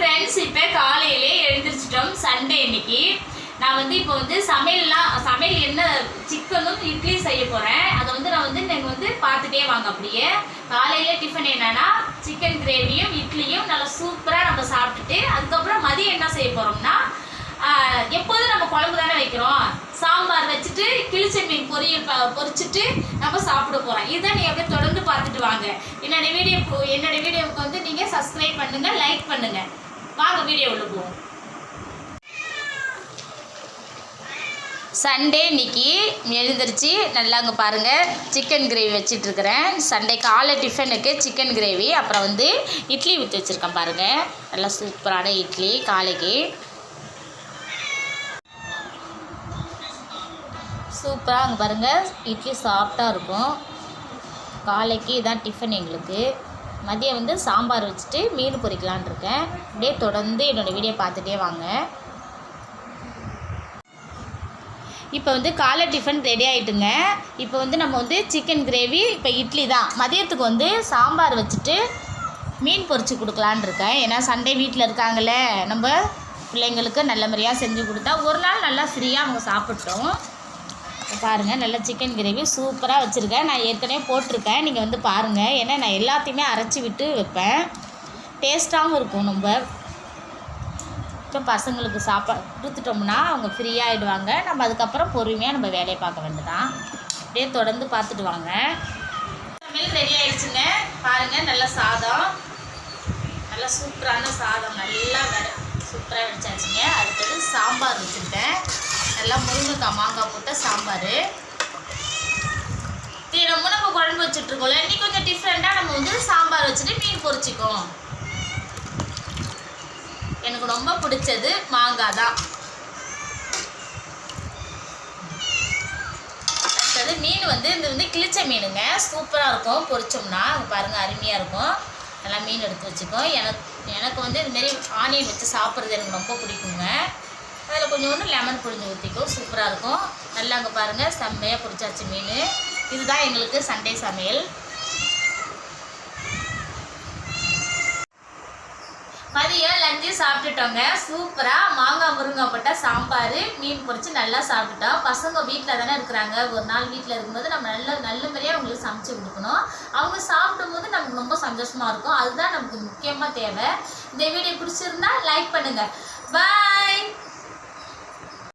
Friends, இப்போ காலையிலே எழுந்திரிச்சிட்டோம். Sunday இன்னைக்கு. நான் இப்போ சமையல் என்ன சிக்கனும் இட்லி செய்ய போகிறேன். அதை நான் நீங்கள் பார்த்துட்டே வாங்க. அப்படியே காலையிலே டிஃபன் என்னன்னா சிக்கன் கிரேவியும் இட்லியும் நல்லா சூப்பராக நம்ம சாப்பிட்டுட்டு அதுக்கப்புறம் மதியம் என்ன செய்ய போகிறோம்னா, எப்போதும் நம்ம குழம்பு தானே வைக்கிறோம், சாம்பார் வச்சுட்டு கிழிச்ச மீன் பொரிச்சிட்டு நம்ம சாப்பிட போகிறோம். இதுதான் நீங்கள் அப்படியே தொடர்ந்து பார்த்துட்டு வாங்க. என்னோட வீடியோவுக்கு நீங்கள் சப்ஸ்கிரைப் பண்ணுங்கள், லைக் பண்ணுங்கள். வாங்க வீடியோ உள்ள போவோம். சண்டே இன்னைக்கு எழுந்திரிச்சு நல்லா அங்கே பாருங்கள் சிக்கன் கிரேவி வச்சிட்ருக்கிறேன். சண்டே காலை டிஃபனுக்கு சிக்கன் கிரேவி, அப்புறம் இட்லி ஊற்றி வச்சுருக்கேன் பாருங்கள். நல்லா சூப்பரான இட்லி காலைக்கு. சூப்பராக அங்கே பாருங்கள் இட்லி சாஃப்டாக இருக்கும். காலைக்கு இதான் டிஃபன் எங்களுக்கு. மதியம் சாம்பார் வச்சுட்டு மீன் பொரிக்கலான் இருக்கேன். அப்படியே தொடர்ந்து என்னோடய வீடியோ பார்த்துட்டே வாங்க. இப்போ காலை டிஃபன் ரெடி ஆகிட்டுங்க. இப்போ நம்ம சிக்கன் கிரேவி, இப்போ இட்லி தான். மதியத்துக்கு சாம்பார் வச்சுட்டு மீன் பொரிச்சு கொடுக்கலான் இருக்கேன். ஏன்னா சண்டே வீட்டில் இருக்காங்களே, நம்ம பிள்ளைங்களுக்கு நல்ல முறையாக செஞ்சு கொடுத்தா ஒரு நாள் நல்லா ஃப்ரீயாக அவங்க சாப்பிட்டோம். பாருங்கள் நல்லா சிக்கன் கிரேவி சூப்பராக வச்சுருக்கேன். நான் ஏற்கனவே போட்டிருக்கேன், நீங்கள் பாருங்கள். ஏன்னா நான் எல்லாத்தையுமே அரைச்சி விட்டு வைப்பேன், டேஸ்ட்டாகவும் இருக்கும். நம்ம இப்போ பசங்களுக்கு சாப்பாடு கொடுத்துட்டோம்னா அவங்க ஃப்ரீயாகிடுவாங்க. நம்ம அதுக்கப்புறம் பொறுமையாக நம்ம வேலையை பார்க்க வேண்டியதான். அப்படியே தொடர்ந்து பார்த்துட்டு வாங்க. சமையல் ரெடி ஆகிடுச்சுங்க. பாருங்கள் நல்லா சாதம், நல்லா சூப்பரான சாதம் நல்லா சூப்பராக வச்சாச்சுங்க. அடுத்தது சாம்பார் வச்சுருக்கேன். நல்லா முருங்கைக்காய் மாங்காய் போட்ட சாம்பார். தினமும் நம்ம குழம்பு வச்சுட்ருக்கோம்ல, இன்னைக்கு கொஞ்சம் டிஃப்ரெண்ட்டாக நம்ம சாம்பார் வச்சுட்டு மீன் பொரிச்சிக்கோம். எனக்கு ரொம்ப பிடிச்சது மாங்காய் தான். அடுத்தது மீன் இது கிழிச்ச மீனுங்க, சூப்பராக இருக்கும். பொரிச்சோம்னா பாருங்கள் அருமையாக இருக்கும். நல்லா மீன் எடுத்து வச்சுக்கோ. எனக்கு இதுமாரி ஆனியன் வச்சு சாப்பிட்றது எனக்கு ரொம்ப பிடிக்குங்க. அதில் கொஞ்சோண்டு லெமன் புழிஞ்சு ஊற்றிக்கோ, சூப்பராக இருக்கும். நல்லா அங்கே பாருங்கள் செம்மையாக பிடிச்சாச்சு மீன். இதுதான் எங்களுக்கு சண்டே சமையல். மதியம் லஞ்சு சாப்பிட்டுட்டோங்க. சூப்பராக மாங்காய் முருங்காய் போட்ட சாம்பார், மீன் பொரிச்சு நல்லா சாப்பிட்டுட்டோம். பசங்க வீட்டில் தானே இருக்கிறாங்க. ஒரு நாள் வீட்டில் இருக்கும்போது நம்ம நல்ல முறையாக அவங்களுக்கு சமைச்சு கொடுக்கணும். அவங்க சாப்பிடும்போது நமக்கு ரொம்ப சந்தோஷமாக இருக்கும். அதுதான் நமக்கு முக்கியமாக தேவை. இந்த வீடியோ பிடிச்சிருந்தா லைக் பண்ணுங்கள். பாய்.